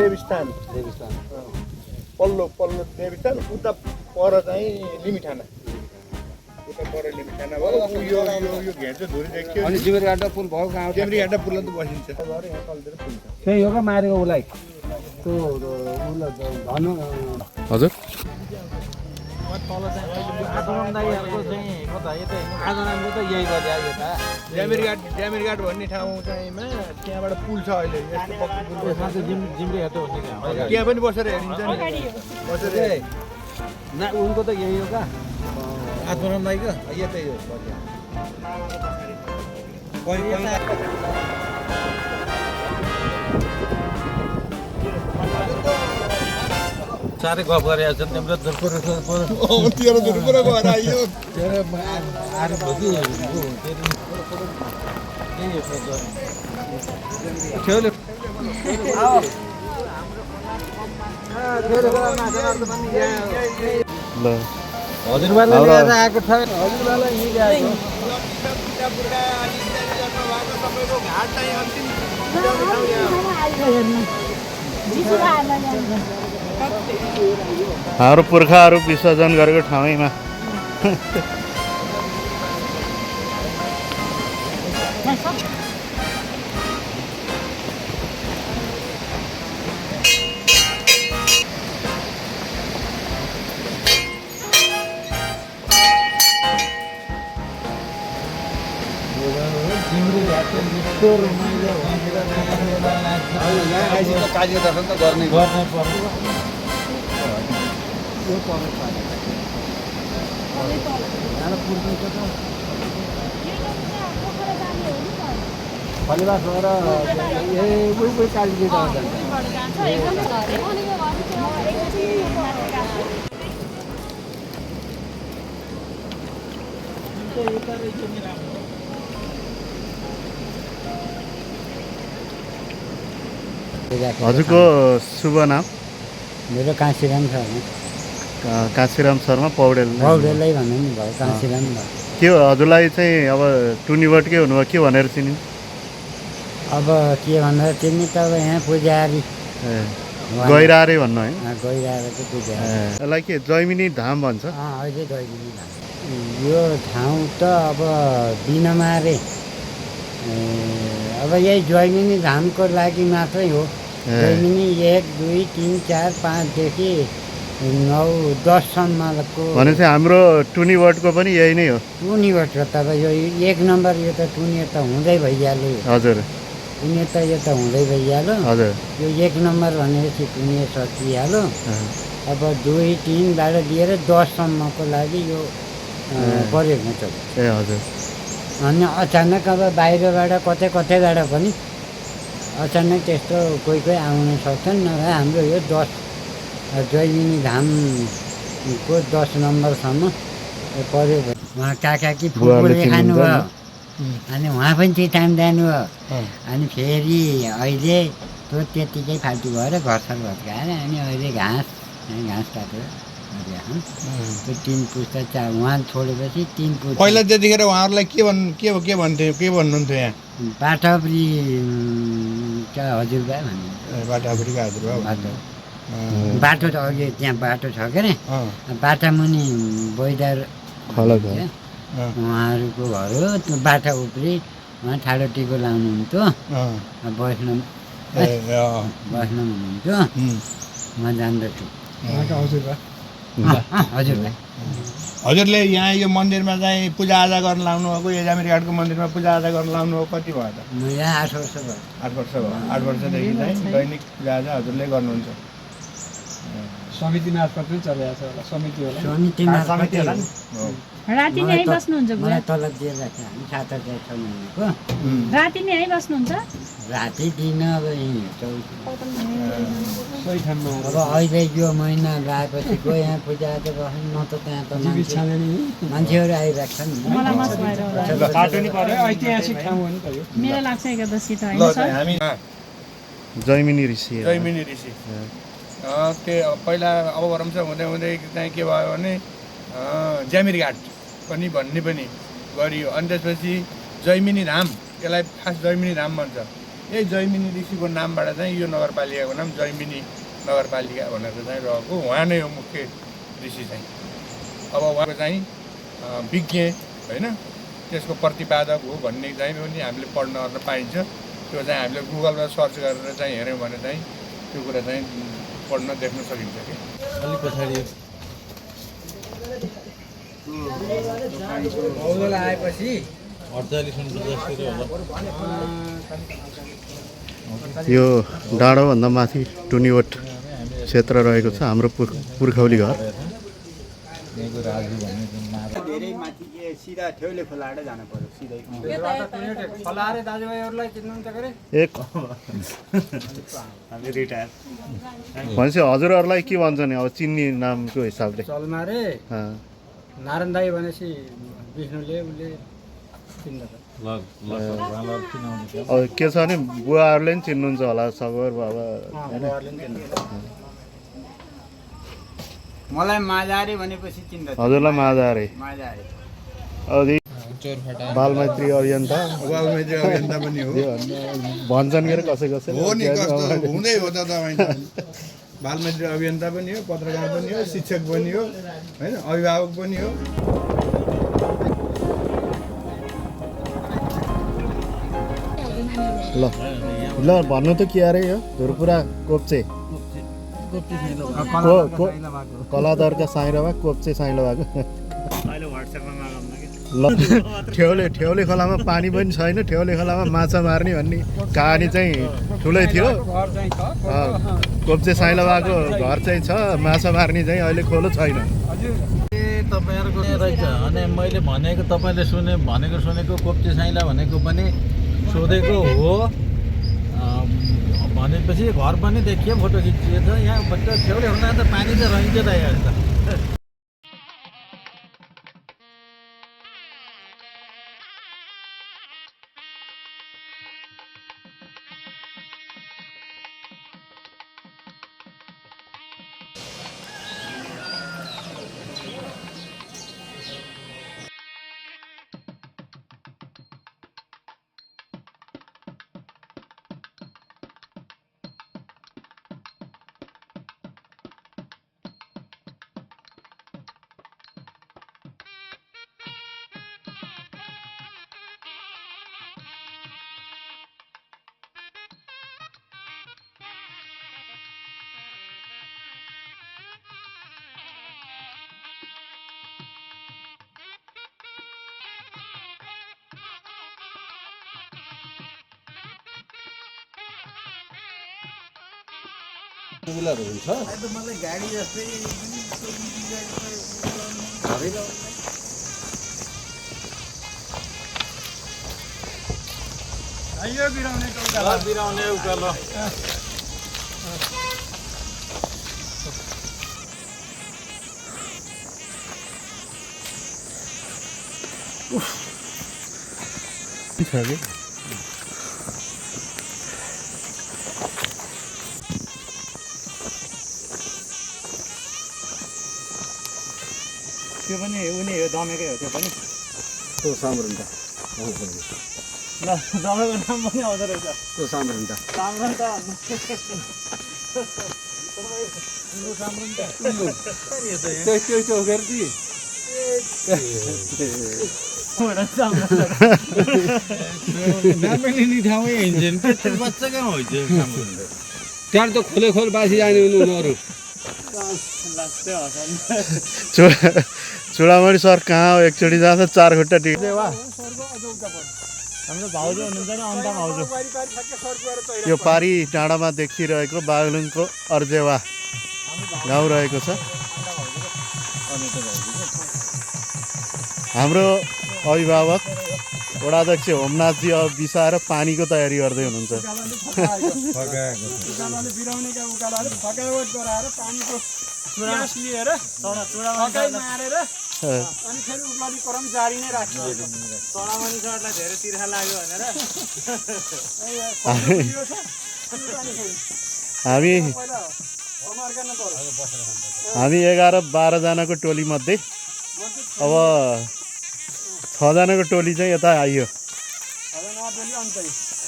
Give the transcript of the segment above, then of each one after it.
देवीस्थान पल्लो देवीस्थान उता पर चाहिँ लिमिठाना उता पर लिमिठाना भयो यो घेर चाहिँ धुरी देखियो अनि जिमेरघाटा पुल भयो गाउँ डेमरीघाटा पुलमा त बसिन्छ यहाँ तलतिर पुल छ त्यही हो क्या मारेको उसलाई त्यो उसलाई भन्नु हजुर डेमरीघाट भन्ने ठाउँ चाहिँमा त्यहाँबाट पुल छ अहिले यस्तो पक्का पुल त्यहाँ पनि बसेर हेरिन्छ नि बसेर ना उनको त यही हो क्या आत्मरामदाईको यतै हो साह्रै गफ गरेको छ तिम्रो तेरो पुरा गएर आइयो हजुरबाले लिएर आएको छ हजुरबालाई यहीँ ल्याएको हाम्रो पुर्खाहरू विसर्जन गरेको ठाउँमा कार्य दर्शन त गर्ने फलिबास भएर उही कालीजी हजुरको शुभ नाम मेरो काशीराम छ काशीराम शर्मा पौडेल पौडेलै भन्नु नि भयो काशीराम भयो के हो हजुरलाई चाहिँ अब टुनिबटकै हुनुभयो के भनेर चिनिन् अब के भन्दा चिन्ने त अब यहाँ पुजारी गैरारे भन्नु है गइरहेको पुजारी यसलाई के जैमिनी धाम भन्छ अहिले जैमिनी धाम यो ठाउँ त अब बिनमारे अब यही जैमिनी धामको लागि मात्रै हो जैमिनी 1 2 3 4 5 देखि 9 10 सम्मको भनेपछि हाम्रो टुनिबटको पनि यही नै हो टुनिबट तब यो 1 नम्बर यो त टुनिया त हुँदै भइहाल्यो हजुर टुनिया त यो त हुँदै भइहाल्यो हजुर यो 1 नम्बर भनेपछि टुनिया सकिहाल्यो अब 2 3 बाट लिएर 10 सम्मको लागि यो परेको छ ए हजुर अनि अचानक अब बाहिरबाट कतैबाट पनि अचानक त्यस्तो कोही आउन सक्छन् नभए हाम्रो यो 10 जैमिनी धामको 10 नम्बरसम्म पऱ्यो उहाँ काका कि फुलले खानुभयो अनि उहाँ पनि त्यही टाइम जानुभयो अनि फेरि अहिले त्यो त्यत्तिकै फाल्तु भएर घरसर भत्काएर अनि अहिले घाँस काटेर त्यो 3 पुस्ता उहाँ छोडेपछि 3 पुस्ता पहिला त्यतिखेर उहाँहरूलाई के भन्नुहुन्थ्यो यहाँ बाटापुरी हजुरबा भन्नु बाटापुरीका हजुरबा बाटो त अघि त्यहाँ बाटो छ के अरे बाटामुनि बैदार उहाँहरूको घर हो त्यो बाटा उप्री उहाँ ठाडो टिको लाउनुहुन्थ्यो वैष्णव हुनुहुन्थ्यो म जान्दछु हजुरबा हजुरले यहाँ यो मन्दिरमा चाहिँ पूजाआजा गर्न लाउनुभएको यो जामिरघाटको मन्दिरमा पूजाआजा गर्न लाउनुभएको कति भयो त म यहाँ 8 वर्ष भयो 8 वर्ष भयो 8 वर्षदेखि चाहिँ दैनिक पूजाआजा हजुरले गर्नुहुन्छ समिति मार्फत पनि चलिरहेको छ होला समिति होला समिति मार्फत राति नै बस्नुहुन्छ मलाई तलब दिएर हामी 7 हजार छ महिनाको राति नै बस्नुहुन्छ राति दिन अब सही ठाउँमा अब अहिले यो महिना लागेपछि गयो यहाँ पूजा आजा बस्नु न त त्यहाँ त मान्छेहरू आइरहेको छ नि ऐतिहासिक ठाउँ हो नि त यो मेरो लाग्छ एकादशी त ल हामी जैमिनी ऋषि त्यो पहिला अब भरमसा हुँदै चाहिँ के भयो भने जामिरघाट पनि भन्ने पनि गरियो अनि त्यसपछि जैमिनी धाम यसलाई खास जैमिनी धाम भन्छ यही जैमिनी ऋषिको नामबाट चाहिँ यो नगरपालिकाको नाम जैमिनी नगरपालिका भनेर चाहिँ रहेको उहाँ नै हो मुख्य ऋषि चाहिँ। अब उहाँको चाहिँ विज्ञ होइन त्यसको प्रतिपादक हो भन्ने चाहिँ पनि हामीले पढ्न गर्न पाइन्छ। त्यो चाहिँ हामीले गुगलमा सर्च गरेर चाहिँ हेऱ्यौँ भने चाहिँ त्यो कुरा चाहिँ पढ्न देख्न सकिन्छ कि। अलिक पछाडि आएपछि 48 जस्तो होला। यो डाँडोभन्दा माथि टुनिवट क्षेत्र रहेको छ हाम्रो पुर्खौली घर। यहाँको राजु भन्ने जुन नारा धेरै माथि सिधा ठेउले खोलाएर जानु पर्यो सिधै खोलाएर दाजुभाइहरूलाई चिन्नुहुन्छ गरे एक भनेपछि हजुरहरूलाई के भन्छ नि अब चिन्ने नामको हिसाबले? चलमारे नारायण दाई भनेपछि विष्णुले उसले चिन्दछ। अब के छ भने बुवाहरूले पनि चिन्नुहुन्छ होला सगर बाबा होइन? मलाई माजारे भनेपछि चिन्दछ। हजुरलाई माजारे माजारे अब बालमैत्री अभियन्ता बालमैत्री अभियन्ता पनि हो भन्छन् के कसै कसै हो नि कस्तो हुँदै हो त तपाईँ बालमैत्री अभियन्ता पनि हो पत्रकार पनि हो शिक्षक पनि हो होइन अभिभावक पनि हो। ल ल भन्नु त के अरे यो धुरपुरा कोप्चे कलादरका साइरोमा कोप्चे साइलो भएको ल ठेउले खोलामा पानी पनि छैन ठेउले खोलामा माछा मार्ने भन्ने कहानी चाहिँ ठुलै थियो। कोप्चे साइलो भएको घर चाहिँ छ माछा मार्ने चाहिँ अहिले खोलो छैन। तपाईँहरूको रहेछ अनि मैले भनेको तपाईँले सुनेको कोप्चे साइला भनेको पनि सोधेको हो भनेपछि घर पनि देखियो फोटो खिचिएछ। यहाँ ठेउले हुँदा त पानी त रहन्छ त यहाँ त। टुविलर हुन्छ मलाई गाडी जस्तै बिराउने उकालो त्यो पनि उनी हो दमेकै हो त्यो पनि त्यो साम्रन्त ल दमेको नाम पनि आउँदो रहेछ त्यो साम्रन्त त्यो चोकेर कि बच्चा कहाँ हुन्छ त्यहाँ त खोले खोल बासी जाने उनीहरू चुडामणि सर कहाँ हो एकचोटि जाँदा 4 खुट्टा टिक हाम्रो भाउजू हुनुहुन्छ नि अन्त भाउजू यो पारी डाँडामा देखिरहेको बागलुङको अर्जेवा गाउँ रहेको छ। हाम्रो अभिभावक वडाध्यक्ष होमनाथजी अब बिसाएर पानीको तयारी गर्दै हुनुहुन्छ। अनि फेरि उक्लाली कर्मचारी नै राख्नु चढामणि सरलाई धेरै तिर्खा लाग्यो भनेर हामी 11-12 जनाको टोली मध्ये अब 6 जनाको टोली चाहिँ यता आइयो।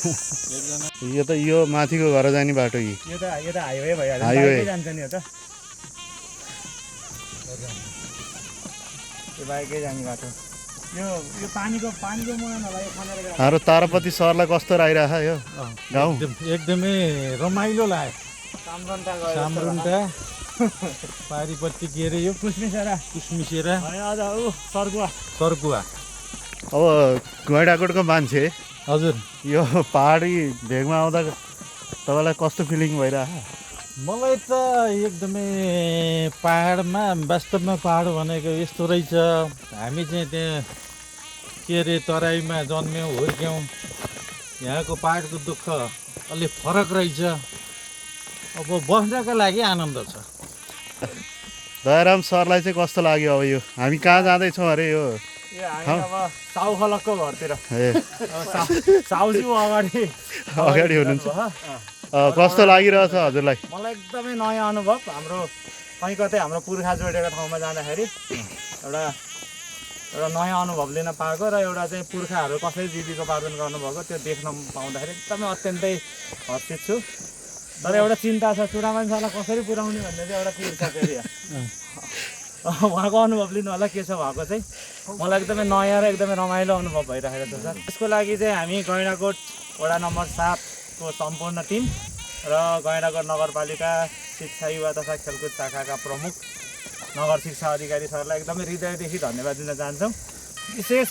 यो त यो माथिको घर जाने बाटो यी यो त हाइवे भइहाल्यो हाइवे। बाइकै जान्छ नि यो त यो बाइकै जाने बाटो यो पानीको मुहानलाई खनेर गएको हाम्रो तारापति सरलाई कस्तो राइरहेछ यो गाउँ एकदमै रमाइलो लाग्यो कामरन्टा गयो सामरुन्टा पारिपट्टि के अरे यो कुस्मिसेरा कुसमिसेरा अनि अझ ऊ सर्गुवा सर्कुवा अब गैँडाकोटको मान्छे हजुर यो पहाडी भेगमा आउँदा तपाईँलाई कस्तो फिलिङ भइरहेछ मलाई त एकदमै पाहाडमा वास्तवमा पाहाड भनेको यस्तो रहेछ हामी चाहिँ त्यहाँ के अरे तराईमा जन्म्यौँ हुर्क्यौँ यहाँको पाहाडको दुःख अलि फरक रहेछ अब बस्नको लागि आनन्द छ दयाराम सरलाई चाहिँ कस्तो लाग्यो अब यो हामी कहाँ जाँदैछौँ अरे यो हामी अब साउ खलकको घरतिर ए साउजी अगाडि अगाडि हुनुहुन्छ कस्तो लागिरहेछ हजुरलाई मलाई एकदमै नयाँ अनुभव हाम्रो कहीँ कतै हाम्रो पुर्खा जोडेको ठाउँमा जाँदाखेरि एउटा नयाँ अनुभव लिन पाएको र एउटा चाहिँ पुर्खाहरू कसरी जीविकोपार्जन गर्नुभएको त्यो देख्न पाउँदाखेरि एकदमै अत्यन्तै हर्षित छु तर एउटा चिन्ता छ चुडामान्छेलाई कसरी पुर्याउने भन्ने चाहिँ एउटा कुरो छ फेरि उहाँको अनुभव लिनु होला के छ भएको चाहिँ मलाई एकदमै नयाँ र एकदमै रमाइलो अनुभव भइरहेको छ सर यसको लागि चाहिँ हामी गैँडाकोट वडा नम्बर 7 को सम्पूर्ण टिम र गैँडाकोट नगरपालिका शिक्षा युवा तथा खेलकुद शाखाका प्रमुख नगर शिक्षा अधिकारी सरलाई एकदमै हृदयदेखि धन्यवाद दिन चाहन्छौँ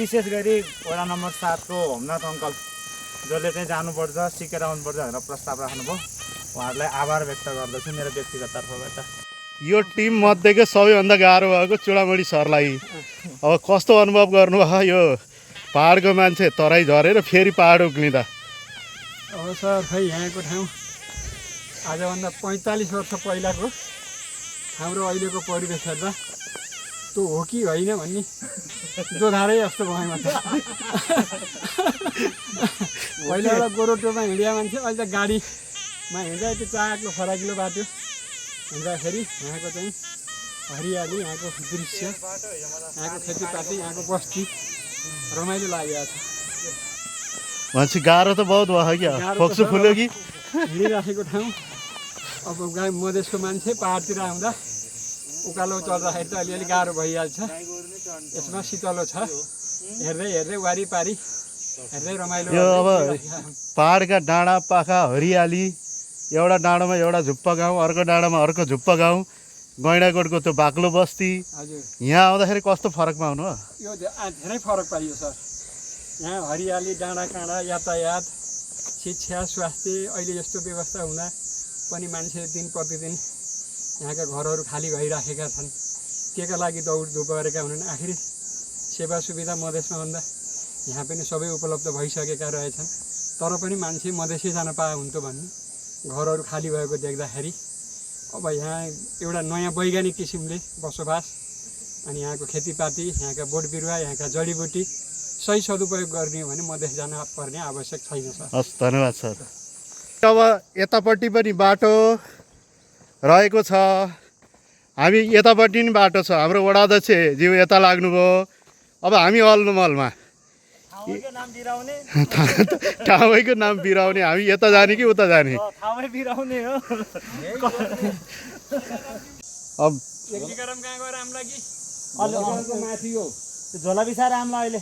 विशेष गरी वडा नम्बर 7 को होमनाथ अङ्कल जसले चाहिँ जानुपर्छ सिकेर आउनुपर्छ भनेर प्रस्ताव राख्नुभयो उहाँहरूलाई आभार व्यक्त गर्दछु मेरो व्यक्तिगत तर्फबाट यो टिम मध्येको सबैभन्दा गाह्रो भएको चुडामणी सरलाई अब कस्तो अनुभव गर्नुभयो यो पहाडको मान्छे तराई झरेर फेरि पहाड उक्लिँदा अब सर खै यहाँको ठाउँ आजभन्दा 45 वर्ष पहिलाको हाम्रो अहिलेको परिवेश हेर्दा त्यो हो कि होइन भन्ने जोधारै जस्तो भयो म त पहिला एउटा गोरोटोमा हिँडिया मान्छे अहिले त गाडीमा हिँड्दा त्यो चाकलो फराकिलो बाटो हिँड्दाखेरि यहाँको चाहिँ हरियाली यहाँको दृश्य यहाँको खेतीपाती यहाँको बस्ती रमाइलो लागिरहेको छ मान्छे गाह्रो त बहुत भयो क्या फोक्सो फुल्यो कि हिँडिराखेको ठाउँ अब गाई मधेसको मान्छे पाहाडतिर आउँदा उकालो चल्दाखेरि त अलिअलि गाह्रो भइहाल्छ यसमा शीतलो छ हेर्दै वारिपारी हेर्दै रमाइलो यो अब पहाडका डाँडा पाखा हरियाली एउटा डाँडामा एउटा झुप्पा गाउँ अर्को डाँडामा अर्को झुप्पा गाउँ गैँडाकोटको त्यो बाक्लो बस्ती हजुर यहाँ आउँदाखेरि कस्तो फरकमा आउनु हो यो धेरै फरक पाइयो सर यहाँ हरियाली डाँडा काँडा यातायात शिक्षा स्वास्थ्य अहिले यस्तो व्यवस्था हुँदा पनि मान्छे दिन प्रतिदिन यहाँका घरहरू खाली भइराखेका छन् केका लागि दौडधुप गरेका हुनन् आखिर सेवा सुविधा मधेसमा भन्दा यहाँ पनि सबै उपलब्ध भइसकेका रहेछन् तर पनि मान्छे मधेसै जान पाए हुन्थ्यो भन्ने घरहरू खाली भएको देख्दाखेरि अब यहाँ एउटा नयाँ वैज्ञानिक किसिमले बसोबास अनि यहाँको खेतीपाती यहाँका बोट बिरुवा यहाँका जडीबुटी सही सदुपयोग गर्ने हो भने मधेस जान पर्ने आवश्यक छैन सर हस् धन्यवाद सर अब यतापट्टि पनि बाटो रहेको छ हामी यतापट्टि पनि बाटो छ हाम्रो वडाध्यक्ष ज्यू यता लाग्नुभयो अब हामी अल्मलमा नाम बिराउने ठाउँको नाम बिराउने हामी यता जाने कि उता जाने ठाउँमै बिराउने हो अब गरम कहाँ गएर हामीलाई कि अलि माथि हो झोला बिसाएर हामीलाई अहिले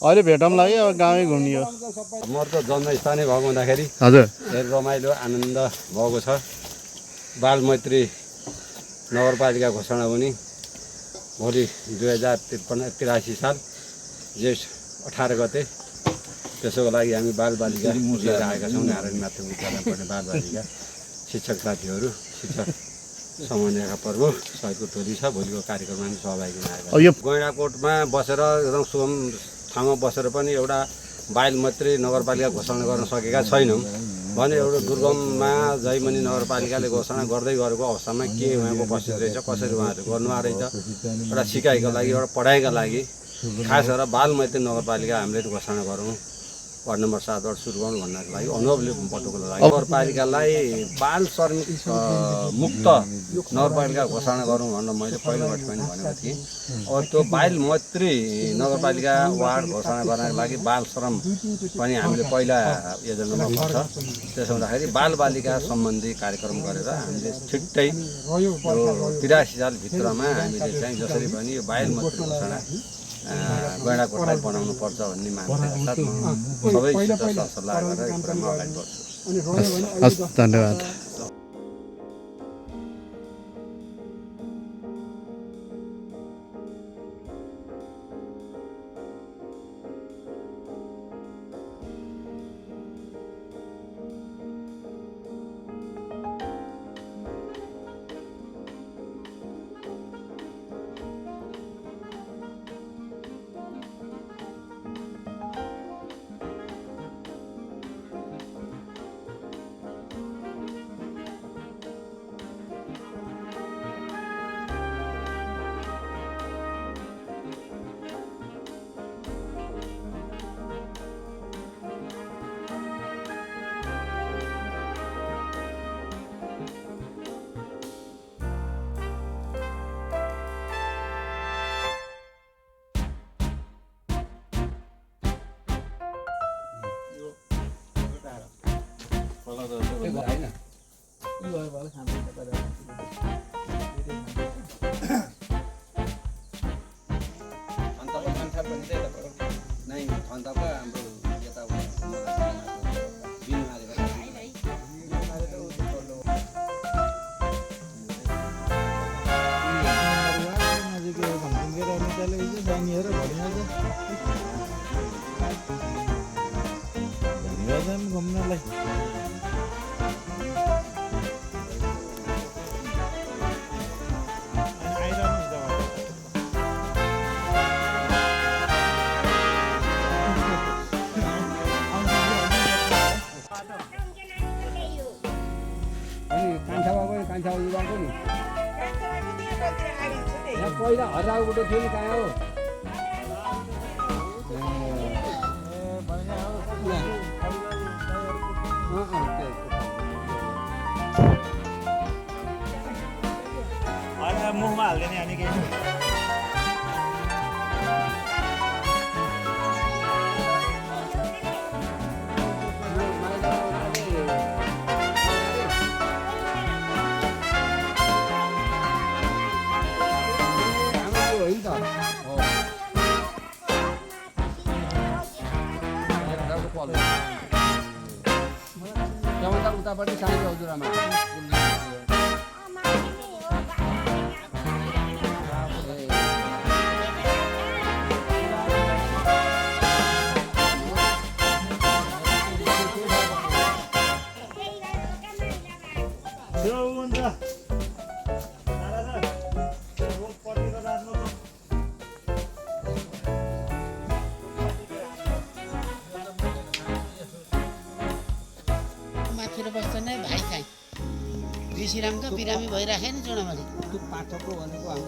अहिले भेटौँला कि अब गाउँमै घुम्ने हो म त जन्मस्थानै भएको हुँदाखेरि हजुर धेरै रमाइलो आनन्द भएको छ बाल मैत्री नगरपालिका घोषणा हुने भोलि 2083 साल जेठ 18 गते त्यसको लागि हामी बालबालिका लिएर आएका छौँ नारायण माध्यमिक विद्यालयमा पढ्ने बालबालिका शिक्षक साथीहरू शिक्षक समन्वयका प्रमुख सहयोगको टोली छ भोलिको कार्यक्रममा पनि सहभागी आएका अब यो गैँडाकोटमा बसेर एकदम सुगम ठाउँमा बसेर पनि एउटा बाल मैत्री नगरपालिका घोषणा गर्न सकेका छैनौँ भने एउटा दुर्गममा जयमनी नगरपालिकाले घोषणा गर्दै गरेको अवस्थामा के उहाँको उपस्थित रहेछ कसरी उहाँहरू गर्नुभएको रहेछ एउटा सिकाइको लागि एउटा पढाइका लागि खास गरेर बाल मैत्री नगरपालिका हामीले घोषणा गरौँ वार्ड नम्बर 7बाट सुरु गर्नु भन्नको लागि अनुभवले बटुको लागि नगरपालिकालाई बाल श्रमिक मुक्त नगरपालिका घोषणा गरौँ भनेर मैले पहिलोबाट पनि भनेको थिएँ। अब त्यो बाल मैत्री नगरपालिका वार्ड घोषणा गर्नको लागि बाल श्रम पनि हामीले पहिला योजनामा पर्छ। त्यसो हुँदाखेरि बालबालिका सम्बन्धी कार्यक्रम गरेर हामीले छिट्टै यो 83 सालभित्रमा हामीले चाहिँ जसरी पनि यो बाल मैत्री घोषणा गैँडाकोटलाई बनाउनु पर्छ भन्ने मान्यताका साथ म सबैसित सरसल्लाह गरेर यो कुरामा अगाडि बढ्छु। हस् धन्यवाद। घुम्नलाई कान्छा युवाको नि यहाँ पहिला हराउबाट थियो नि कहाँ हो मुखमा हाल्दैन अनि केही उतापट्टि चाहिन्छ हजुरआमा ऋषिरामका बिरामी भइराखेन चुनामाथि पाठकको भनेको हामी